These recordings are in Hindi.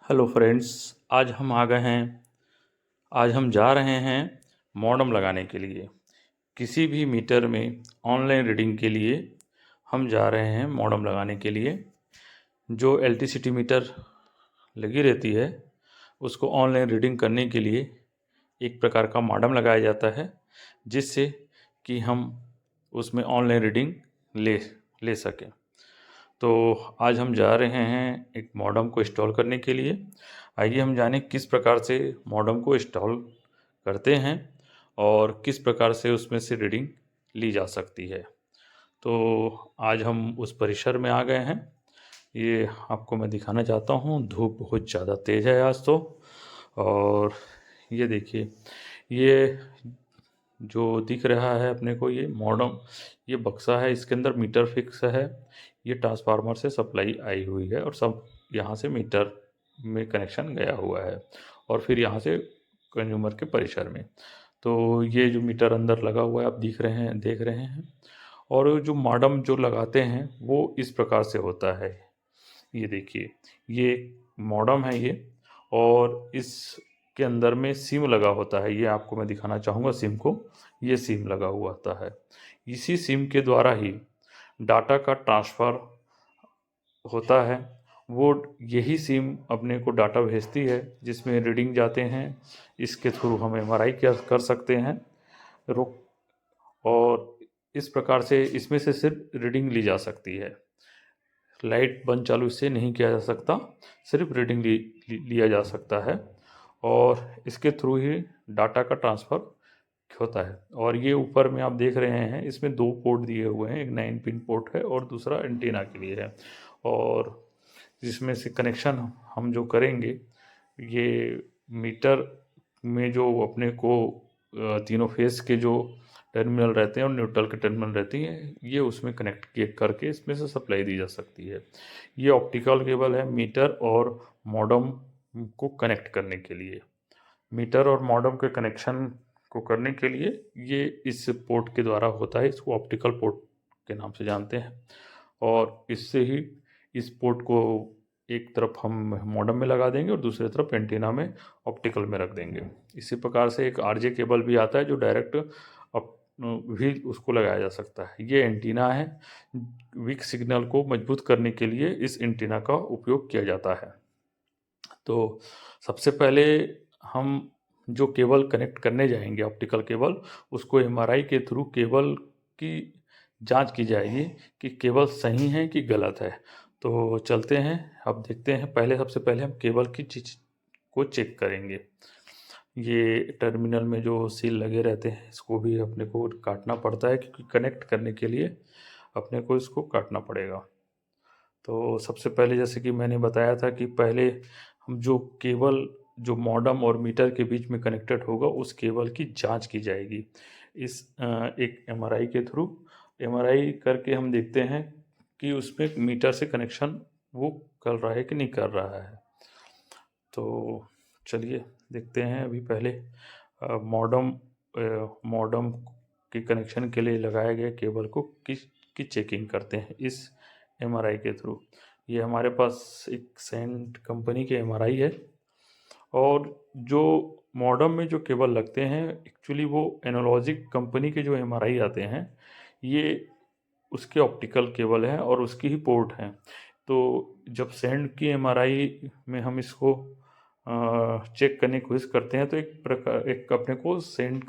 Hello friends. आज हम आ गए हैं। आज हम जा रहे हैं मॉडम लगाने के लिए। किसी भी मीटर में ऑनलाइन रीडिंग के लिए हम जा रहे हैं मॉडम लगाने के लिए। जो एलटीसीटी मीटर लगी रहती है उसको ऑनलाइन रीडिंग करने के लिए एक प्रकार का मॉडम लगाया जाता है, जिससे कि हम उसमें ऑनलाइन रीडिंग ले ले सकें। तो आज हम जा रहे हैं एक मॉडम को इंस्टॉल करने के लिए। आइए हम जानें किस प्रकार से मॉडम को इंस्टॉल करते हैं और किस प्रकार से उसमें से रीडिंग ली जा सकती है। तो आज हम उस परिसर में आ गए हैं। ये आपको मैं दिखाना चाहता हूँ। धूप बहुत ज़्यादा तेज़ है आज तो। और ये देखिए, ये जो दिख रहा है अपने को, ये मॉडम, ये बक्सा है, इसके अंदर मीटर फिक्स है। ये ट्रांसफार्मर से सप्लाई आई हुई है और सब यहाँ से मीटर में कनेक्शन गया हुआ है और फिर यहाँ से कंज्यूमर के परिसर में। तो ये जो मीटर अंदर लगा हुआ है आप देख रहे हैं। और जो मॉडम जो लगाते हैं वो इस प्रकार से होता है। ये देखिए, ये मॉडम है ये, और इसके अंदर में सिम लगा होता है। ये आपको मैं दिखाना चाहूँगा सिम को। ये सिम लगा हुआ होता है। इसी सिम के द्वारा ही डाटा का ट्रांसफ़र होता है। वो यही सिम अपने को डाटा भेजती है जिसमें रीडिंग जाते हैं। इसके थ्रू हम एमआरआई कर सकते हैं रोक। और इस प्रकार से इसमें से सिर्फ रीडिंग ली जा सकती है। लाइट बंद चालू इससे नहीं किया जा सकता, सिर्फ रीडिंग लिया जा सकता है। और इसके थ्रू ही डाटा का ट्रांसफ़र होता है। और ये ऊपर में आप देख रहे हैं, इसमें दो पोर्ट दिए हुए हैं। एक 9 पिन पोर्ट है और दूसरा एंटीना के लिए है। और जिसमें से कनेक्शन हम जो करेंगे, ये मीटर में जो अपने को तीनों फेस के जो टर्मिनल रहते हैं और न्यूट्रल के टर्मिनल रहती हैं, ये उसमें कनेक्ट किए करके इसमें से सप्लाई दी जा सकती है। ये ऑप्टिकल केबल है मीटर और मॉडम को कनेक्ट करने के लिए। मीटर और मॉडम के कनेक्शन को करने के लिए ये इस पोर्ट के द्वारा होता है। इसको ऑप्टिकल पोर्ट के नाम से जानते हैं। और इससे ही इस पोर्ट को एक तरफ हम मॉडम में लगा देंगे और दूसरी तरफ एंटीना में ऑप्टिकल में रख देंगे। इसी प्रकार से एक आरजे केबल भी आता है जो डायरेक्ट अप भी उसको लगाया जा सकता है। ये एंटीना है। वीक सिग्नल को मजबूत करने के लिए इस एंटीना का उपयोग किया जाता है। तो सबसे पहले हम जो केबल कनेक्ट करने जाएंगे ऑप्टिकल केबल, उसको एमआरआई के थ्रू केबल की जांच की जाएगी कि केबल सही है कि गलत है। तो चलते हैं, अब देखते हैं। सबसे पहले हम केबल की चीज को चेक करेंगे। ये टर्मिनल में जो सील लगे रहते हैं इसको भी अपने को काटना पड़ता है, क्योंकि कनेक्ट करने के लिए अपने को इसको काटना पड़ेगा। तो सबसे पहले जैसे कि मैंने बताया था कि पहले हम जो केबल जो मॉडम और मीटर के बीच में कनेक्टेड होगा उस केबल की जांच की जाएगी एक एमआरआई के थ्रू। एमआरआई करके हम देखते हैं कि उसमें मीटर से कनेक्शन वो कर रहा है कि नहीं कर रहा है। तो चलिए देखते हैं। अभी पहले मॉडम मॉडम के कनेक्शन के लिए लगाए गए केबल को की चेकिंग करते हैं इस एमआरआई के थ्रू। ये हमारे पास एक सेंट कंपनी के एमआरआई है। और जो मॉडम में जो केबल लगते हैं एक्चुअली वो एनालॉजिक कंपनी के जो एमआरआई आते हैं, ये उसके ऑप्टिकल केबल हैं और उसकी ही पोर्ट हैं। तो जब सेंट की एमआरआई में हम इसको चेक करने की कोशिश करते हैं तो एक अपने को सेंट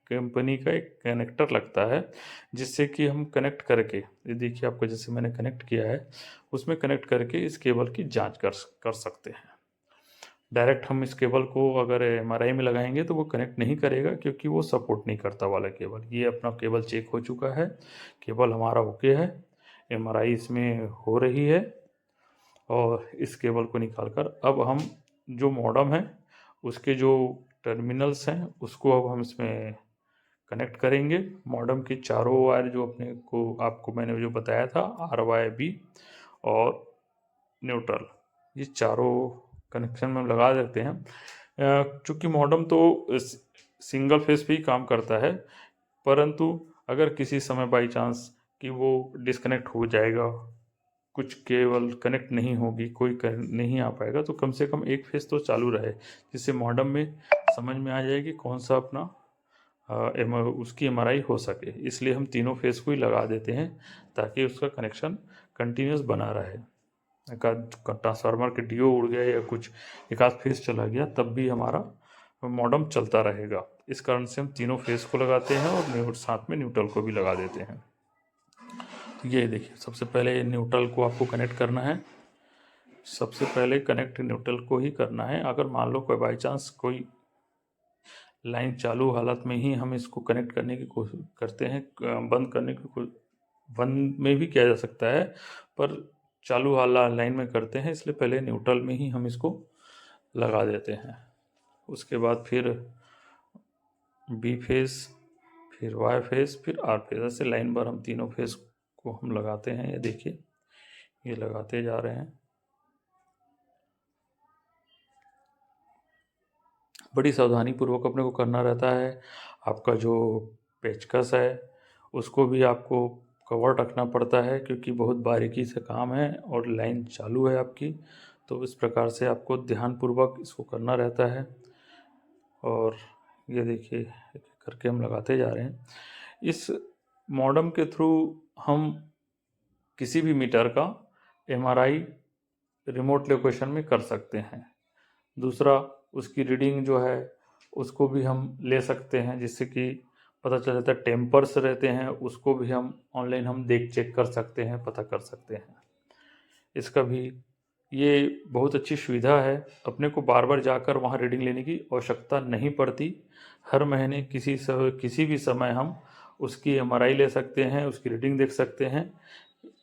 कंपनी का एक कनेक्टर लगता है, जिससे कि हम कनेक्ट करके, ये देखिए आपको जैसे मैंने कनेक्ट किया है, उसमें कनेक्ट करके इस केबल की जांच कर सकते हैं। डायरेक्ट हम इस केबल को अगर एमआरआई में लगाएंगे तो वो कनेक्ट नहीं करेगा, क्योंकि वो सपोर्ट नहीं करता वाला केबल। ये अपना केबल चेक हो चुका है, केबल हमारा ओके है, एमआरआई इसमें हो रही है। और इस केबल को निकालकर अब हम जो मॉडम है उसके जो टर्मिनल्स हैं उसको अब हम इसमें कनेक्ट करेंगे। मॉडम के चारों वायर जो अपने को आपको मैंने जो बताया था, RYB और न्यूट्रल, ये चारों कनेक्शन में हम लगा देते हैं। चूँकि मॉडम तो सिंगल फेस पे ही काम करता है, परंतु अगर किसी समय बाई चांस कि वो डिस्कनेक्ट हो जाएगा कुछ केबल कनेक्ट नहीं होगी, कोई नहीं आ पाएगा, तो कम से कम एक फेस तो चालू रहे, जिससे मॉडेम में समझ में आ जाएगी कौन सा अपना उसकी एमआरआई हो सके। इसलिए हम तीनों फेस को ही लगा देते हैं ताकि उसका कनेक्शन कंटिन्यूस बना रहे। एक आध ट्रांसफार्मर के डीओ उड़ गया या कुछ एक आध फेस चला गया तब भी हमारा मॉडेम चलता रहेगा। इस कारण से हम तीनों फेस को लगाते हैं और साथ में न्यूट्रल को भी लगा देते हैं। तो ये देखिए, सबसे पहले न्यूट्रल को आपको कनेक्ट करना है। सबसे पहले कनेक्ट न्यूट्रल को ही करना है। अगर मान लो कोई बाई चांस कोई लाइन चालू हालत में ही हम इसको कनेक्ट करने की कोशिश करते हैं, बंद करने की बंद में भी किया जा सकता है, पर चालू हालत लाइन में करते हैं, इसलिए पहले न्यूट्रल में ही हम इसको लगा देते हैं। उसके बाद फिर बी फेस, फिर वाई फेस, फिर आर फेस, ऐसे लाइन भर हम तीनों फेस को हम लगाते हैं। ये देखिए, ये लगाते जा रहे हैं। बड़ी सावधानी पूर्वक अपने को करना रहता है। आपका जो पेचकस है उसको भी आपको कवर रखना पड़ता है, क्योंकि बहुत बारीकी से काम है और लाइन चालू है आपकी, तो इस प्रकार से आपको ध्यानपूर्वक इसको करना रहता है। और ये देखिए, एक करके हम लगाते जा रहे हैं। इस मॉडेम के थ्रू हम किसी भी मीटर का एमआरआई रिमोट लोकेशन में कर सकते हैं। दूसरा, उसकी रीडिंग जो है उसको भी हम ले सकते हैं, जिससे कि पता चल जाता है। टेम्पर्स रहते हैं उसको भी हम ऑनलाइन हम चेक कर सकते हैं, पता कर सकते हैं। इसका भी ये बहुत अच्छी सुविधा है। अपने को बार बार जाकर वहाँ रीडिंग लेने की आवश्यकता नहीं पड़ती। हर महीने किसी भी समय हम उसकी एमआरआई ले सकते हैं, उसकी रीडिंग देख सकते हैं।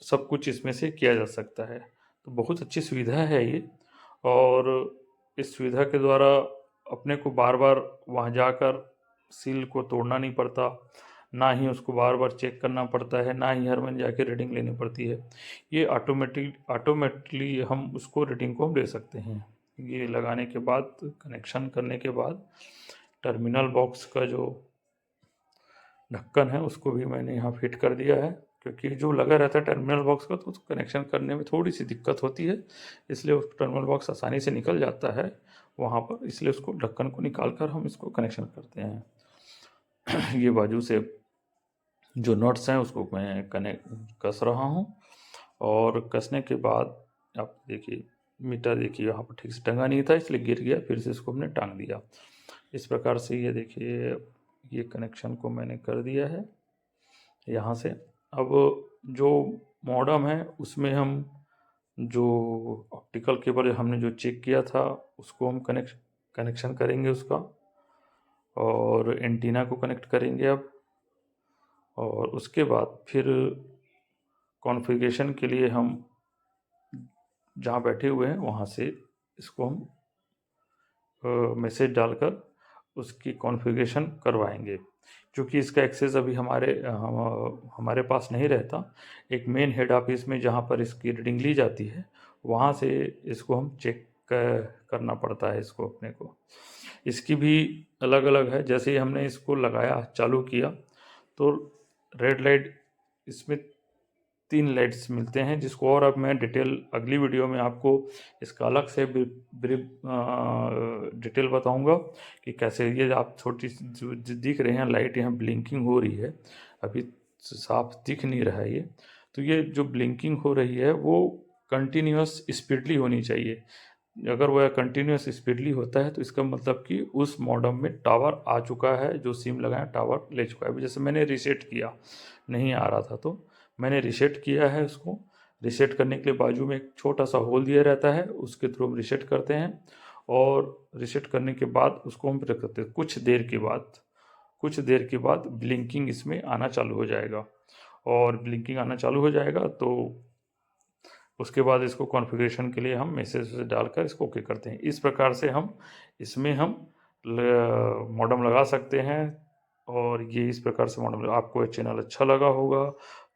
सब कुछ इसमें से किया जा सकता है। तो बहुत अच्छी सुविधा है ये, और इस सुविधा के द्वारा अपने को बार बार वहाँ जाकर सील को तोड़ना नहीं पड़ता, ना ही उसको बार बार चेक करना पड़ता है, ना ही हर महीने जाके रीडिंग लेनी पड़ती है। ये ऑटोमेटिकली हम उसको रीडिंग को हम ले सकते हैं। ये लगाने के बाद, कनेक्शन करने के बाद, टर्मिनल बॉक्स का जो ढक्कन है उसको भी मैंने यहाँ फिट कर दिया है, क्योंकि जो लगा रहता है टर्मिनल बॉक्स का तो कनेक्शन करने में थोड़ी सी दिक्कत होती है, इसलिए उस टर्मिनल बॉक्स आसानी से निकल जाता है वहाँ पर, इसलिए उसको ढक्कन को निकाल कर हम इसको कनेक्शन करते हैं। ये बाजू से जो नट्स हैं उसको मैं कस रहा हूँ, और कसने के बाद आप देखिए, मीटर देखिए यहाँ पर ठीक से टंगा नहीं था इसलिए गिर गया, फिर से इसको हमने टांग दिया। इस प्रकार से ये देखिए, ये कनेक्शन को मैंने कर दिया है यहाँ से। अब जो मॉडेम है उसमें हम जो ऑप्टिकल केबल हमने जो चेक किया था उसको हम कनेक्शन करेंगे उसका, और एंटीना को कनेक्ट करेंगे अब। और उसके बाद फिर कॉन्फ़िगरेशन के लिए हम जहाँ बैठे हुए हैं वहाँ से इसको हम मैसेज डालकर उसकी कॉन्फ़िगरेशन करवाएंगे। क्योंकि इसका एक्सेस अभी हमारे पास नहीं रहता। एक मेन हेड ऑफिस में जहाँ पर इसकी रीडिंग ली जाती है वहाँ से इसको हम चेक करना पड़ता है इसको अपने को। इसकी भी अलग अलग है। जैसे ही हमने इसको लगाया, चालू किया, तो रेड लाइट, इसमें 3 लाइट्स मिलते हैं, जिसको और अब मैं डिटेल अगली वीडियो में आपको इसका अलग से डिटेल बताऊंगा कि कैसे। ये आप छोटी जो दिख रहे हैं लाइट, यहाँ ब्लिंकिंग हो रही है, अभी साफ दिख नहीं रहा है ये। तो ये जो ब्लिंकिंग हो रही है वो कंटिन्यूस स्पीडली होनी चाहिए। अगर वह कंटिन्यूस स्पीडली होता है तो इसका मतलब कि उस मॉडेम में टावर आ चुका है, जो सिम लगाया टावर ले चुका है। जैसे मैंने रीसेट किया, नहीं आ रहा था तो मैंने रीसेट किया है उसको। रीसेट करने के लिए बाजू में एक छोटा सा होल दिया रहता है, उसके थ्रू हम रीसेट करते हैं, और रीसेट करने के बाद उसको हम रख सकते हैं। कुछ देर के बाद ब्लिंकिंग इसमें आना चालू हो जाएगा, और ब्लिंकिंग आना चालू हो जाएगा तो उसके बाद इसको कॉन्फ़िगरेशन के लिए हम मैसेज डालकर इसको ओके करते हैं। इस प्रकार से इसमें हम मॉडेम लगा सकते हैं। और ये इस प्रकार से मॉडेम, आपको ये चैनल अच्छा लगा होगा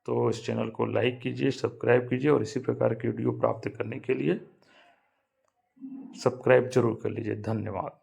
तो इस चैनल को लाइक कीजिए, सब्सक्राइब कीजिए, और इसी प्रकार की वीडियो प्राप्त करने के लिए सब्सक्राइब जरूर कर लीजिए। धन्यवाद।